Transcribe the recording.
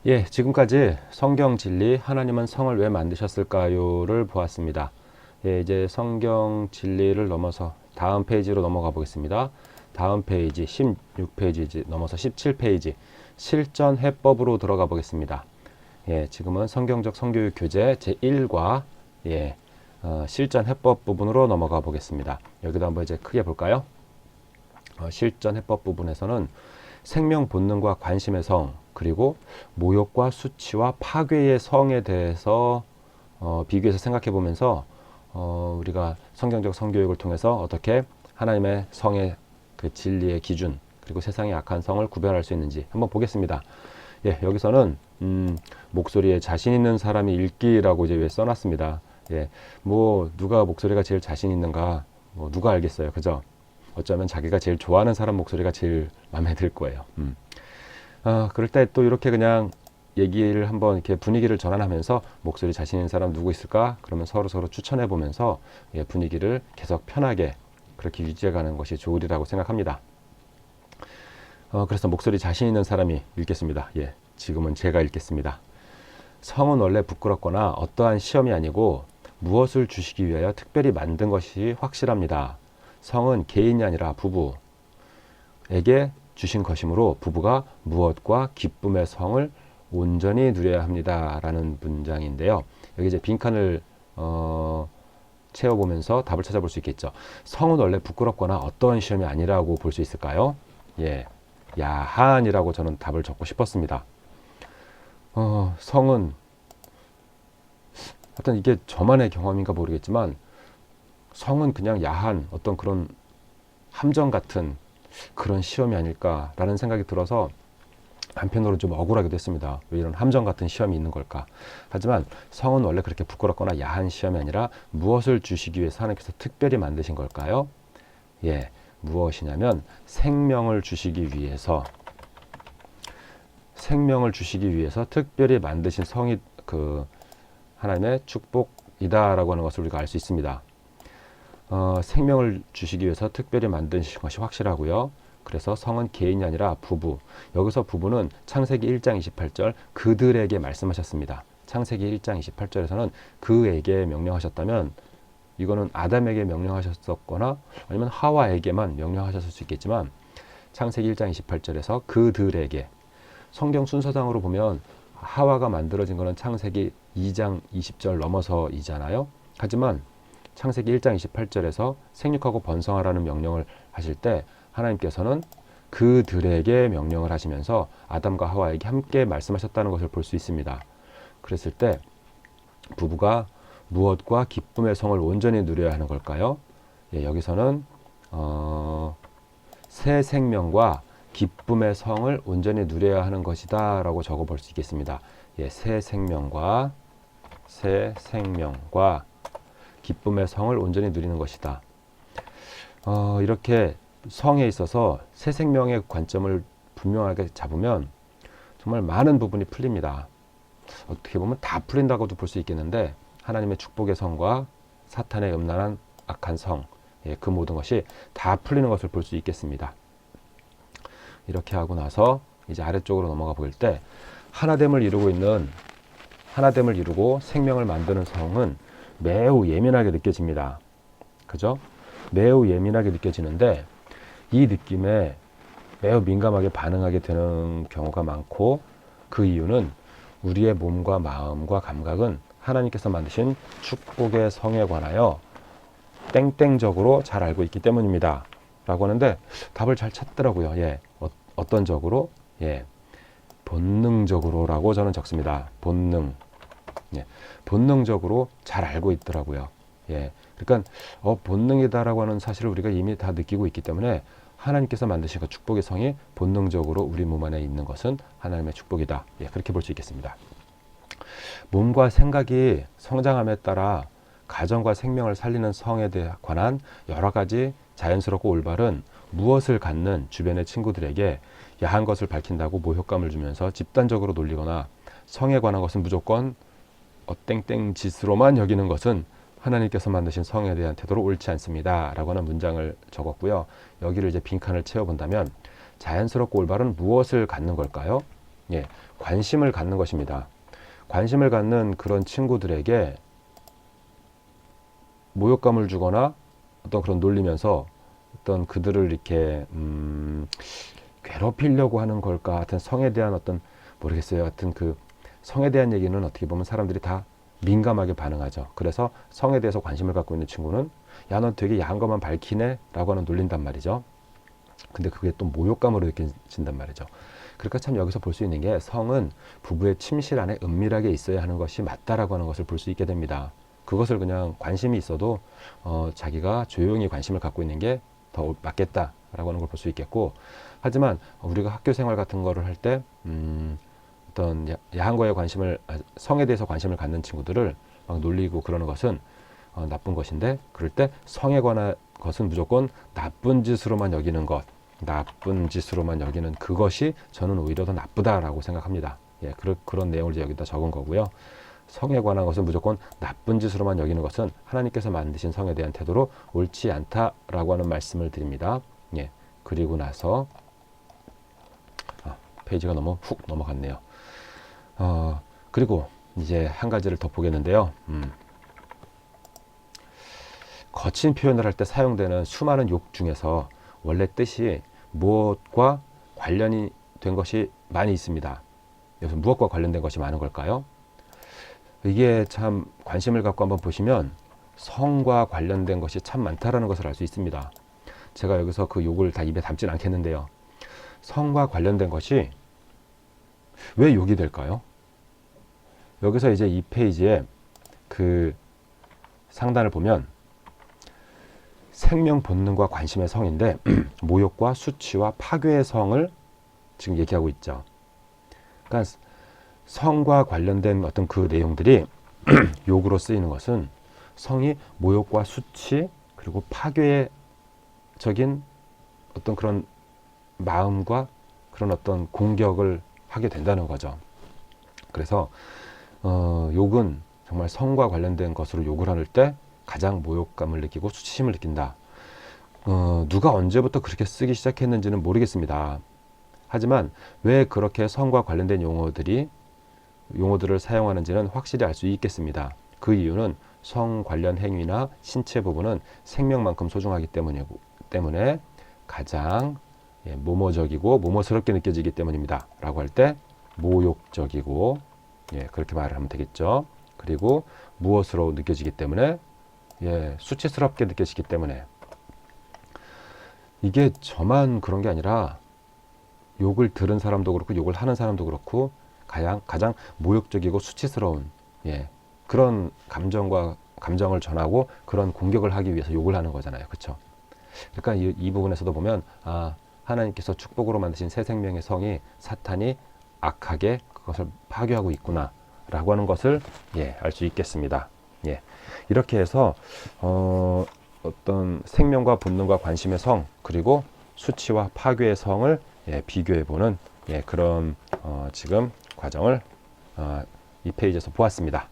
예, 지금까지 성경 진리 하나님은 성을 왜 만드셨을까요를 보았습니다. 예, 이제 성경 진리를 넘어서 다음 페이지로 넘어가 보겠습니다. 다음 페이지 16페이지 넘어서 17페이지 실전 해법으로 들어가 보겠습니다. 예, 지금은 성경적 성교육 교재 제1과 실전 해법 부분으로 넘어가 보겠습니다. 여기도 한번 이제 크게 볼까요? 실전 해법 부분에서는 생명 본능과 관심의 성, 그리고 모욕과 수치와 파괴의 성에 대해서 비교해서 생각해 보면서 우리가 성경적 성교육을 통해서 어떻게 하나님의 성의 그 진리의 기준, 그리고 세상의 악한 성을 구별할 수 있는지 한번 보겠습니다. 예, 여기서는 목소리에 자신 있는 사람이 읽기라고 이제 써놨습니다. 예, 뭐 누가 목소리가 제일 자신 있는가, 뭐 누가 알겠어요, 그죠? 어쩌면 자기가 제일 좋아하는 사람 목소리가 제일 마음에 들 거예요. 그럴 때 또 이렇게 그냥 얘기를 한번 이렇게 분위기를 전환하면서 목소리 자신 있는 사람 누구 있을까? 그러면 서로 추천해 보면서 분위기를 계속 편하게 그렇게 유지해 가는 것이 좋으리라고 생각합니다. 그래서 목소리 자신 있는 사람이 읽겠습니다. 예, 지금은 제가 읽겠습니다. 성은 원래 부끄럽거나 어떠한 시험이 아니고 무엇을 주시기 위하여 특별히 만든 것이 확실합니다. 성은 개인이 아니라 부부에게 주신 것이므로 부부가 무엇과 기쁨의 성을 온전히 누려야 합니다. 라는 문장인데요. 여기 이제 빈칸을 채워보면서 답을 찾아볼 수 있겠죠. 성은 원래 부끄럽거나 어떠한 시험이 아니라고 볼 수 있을까요? 예, 야한이라고 저는 답을 적고 싶었습니다. 성은 하여튼 이게 저만의 경험인가 모르겠지만 성은 그냥 야한 어떤 그런 함정 같은 그런 시험이 아닐까라는 생각이 들어서 한편으로는 좀 억울하기도 했습니다. 왜 이런 함정 같은 시험이 있는 걸까? 하지만 성은 원래 그렇게 부끄럽거나 야한 시험이 아니라 무엇을 주시기 위해서 하나님께서 특별히 만드신 걸까요? 예, 무엇이냐면 생명을 주시기 위해서 특별히 만드신 성이 그 하나님의 축복이다라고 하는 것을 우리가 알 수 있습니다. 생명을 주시기 위해서 특별히 만드신 것이 확실하고요. 그래서 성은 개인이 아니라 부부. 여기서 부부는 창세기 1장 28절 그들에게 말씀하셨습니다. 창세기 1장 28절에서는 그에게 명령하셨다면 이거는 아담에게 명령하셨었거나 아니면 하와에게만 명령하셨을 수 있겠지만 창세기 1장 28절에서 그들에게, 성경 순서상으로 보면 하와가 만들어진 것은 창세기 2장 20절 넘어서이잖아요. 하지만 창세기 1장 28절에서 생육하고 번성하라는 명령을 하실 때 하나님께서는 그들에게 명령을 하시면서 아담과 하와에게 함께 말씀하셨다는 것을 볼 수 있습니다. 그랬을 때 부부가 무엇과 기쁨의 성을 온전히 누려야 하는 걸까요? 예, 여기서는 새 생명과 기쁨의 성을 온전히 누려야 하는 것이다 라고 적어 볼 수 있겠습니다. 예, 새 생명과 기쁨의 성을 온전히 누리는 것이다. 이렇게 성에 있어서 새 생명의 관점을 분명하게 잡으면 정말 많은 부분이 풀립니다. 어떻게 보면 다 풀린다고도 볼 수 있겠는데 하나님의 축복의 성과 사탄의 음란한 악한 성, 그 모든 것이 다 풀리는 것을 볼 수 있겠습니다. 이렇게 하고 나서 이제 아래쪽으로 넘어가 볼 때 하나됨을 이루고 생명을 만드는 성은 매우 예민하게 느껴집니다. 그죠? 매우 예민하게 느껴지는데 이 느낌에 매우 민감하게 반응하게 되는 경우가 많고, 그 이유는 우리의 몸과 마음과 감각은 하나님께서 만드신 축복의 성에 관하여 땡땡적으로 잘 알고 있기 때문입니다. 라고 하는데 답을 잘 찾더라고요. 예, 어떤 적으로? 예, 본능적으로 라고 저는 적습니다. 본능. 예, 본능적으로 잘 알고 있더라고요. 예, 그러니까 본능이다라고 하는 사실을 우리가 이미 다 느끼고 있기 때문에 하나님께서 만드신 그 축복의 성이 본능적으로 우리 몸 안에 있는 것은 하나님의 축복이다. 예, 그렇게 볼 수 있겠습니다. 몸과 생각이 성장함에 따라 가정과 생명을 살리는 성에 관한 여러 가지 자연스럽고 올바른 무엇을 갖는 주변의 친구들에게 야한 것을 밝힌다고 모욕감을 주면서 집단적으로 놀리거나 성에 관한 것은 무조건 땡땡 짓으로만 여기는 것은 하나님께서 만드신 성에 대한 태도로 옳지 않습니다. 라고 하는 문장을 적었고요. 여기를 이제 빈칸을 채워본다면 자연스럽고 올바른 무엇을 갖는 걸까요? 예, 관심을 갖는 것입니다. 관심을 갖는 그런 친구들에게 모욕감을 주거나 어떤 그런 놀리면서 어떤 그들을 이렇게 괴롭히려고 하는 걸까? 하여튼 성에 대한 어떤 모르겠어요. 하여튼 그 성에 대한 얘기는 어떻게 보면 사람들이 다 민감하게 반응하죠. 그래서 성에 대해서 관심을 갖고 있는 친구는 야, 너 되게 야한 것만 밝히네? 라고 하는 놀린단 말이죠. 근데 그게 또 모욕감으로 느껴진단 말이죠. 그러니까 참 여기서 볼 수 있는 게 성은 부부의 침실 안에 은밀하게 있어야 하는 것이 맞다라고 하는 것을 볼 수 있게 됩니다. 그것을 그냥 관심이 있어도 자기가 조용히 관심을 갖고 있는 게 더 맞겠다라고 하는 걸 볼 수 있겠고, 하지만 우리가 학교 생활 같은 거를 할 때 어떤 야한 거에 관심을, 성에 대해서 관심을 갖는 친구들을 막 놀리고 그러는 것은 나쁜 것인데, 그럴 때 성에 관한 것은 무조건 나쁜 짓으로만 여기는 것, 나쁜 짓으로만 여기는 그것이 저는 오히려 더 나쁘다라고 생각합니다. 예, 그런 내용을 이제 여기다 적은 거고요. 성에 관한 것은 무조건 나쁜 짓으로만 여기는 것은 하나님께서 만드신 성에 대한 태도로 옳지 않다라고 하는 말씀을 드립니다. 예, 그리고 나서 페이지가 너무 훅 넘어갔네요. 그리고 이제 한 가지를 더 보겠는데요. 거친 표현을 할 때 사용되는 수많은 욕 중에서 원래 뜻이 무엇과 관련이 된 것이 많이 있습니다. 여기서 무엇과 관련된 것이 많은 걸까요? 이게 참 관심을 갖고 한번 보시면 성과 관련된 것이 참 많다라는 것을 알 수 있습니다. 제가 여기서 그 욕을 다 입에 담진 않겠는데요. 성과 관련된 것이 왜 욕이 될까요? 여기서 이제 이 페이지에 그 상단을 보면 생명 본능과 관심의 성인데 모욕과 수치와 파괴의 성을 지금 얘기하고 있죠. 그러니까 성과 관련된 어떤 그 내용들이 욕으로 쓰이는 것은 성이 모욕과 수치 그리고 파괴적인 어떤 그런 마음과 그런 어떤 공격을 하게 된다는 거죠. 그래서 욕은 정말 성과 관련된 것으로 욕을 할 때 가장 모욕감을 느끼고 수치심을 느낀다. 누가 언제부터 그렇게 쓰기 시작했는지는 모르겠습니다. 하지만 왜 그렇게 성과 관련된 용어들을 사용하는지는 확실히 알 수 있겠습니다. 그 이유는 성 관련 행위나 신체 부분은 생명만큼 소중하기 때문에 가장 모모적이고 모모스럽게 느껴지기 때문입니다. 라고 할 때 모욕적이고 그렇게 말을 하면 되겠죠. 그리고 무엇으로 느껴지기 때문에 수치스럽게 느껴지기 때문에, 이게 저만 그런 게 아니라 욕을 들은 사람도 그렇고 욕을 하는 사람도 그렇고 가장 모욕적이고 수치스러운 그런 감정을 전하고 그런 공격을 하기 위해서 욕을 하는 거잖아요. 그렇죠? 그러니까 이 부분에서도 보면 하나님께서 축복으로 만드신 새 생명의 성이 사탄이 악하게 그것을 파괴하고 있구나 라고 하는 것을 알 수 있겠습니다. 이렇게 해서 어떤 생명과 본능과 관심의 성 그리고 수치와 파괴의 성을 비교해보는 그런 지금 과정을 이 페이지에서 보았습니다.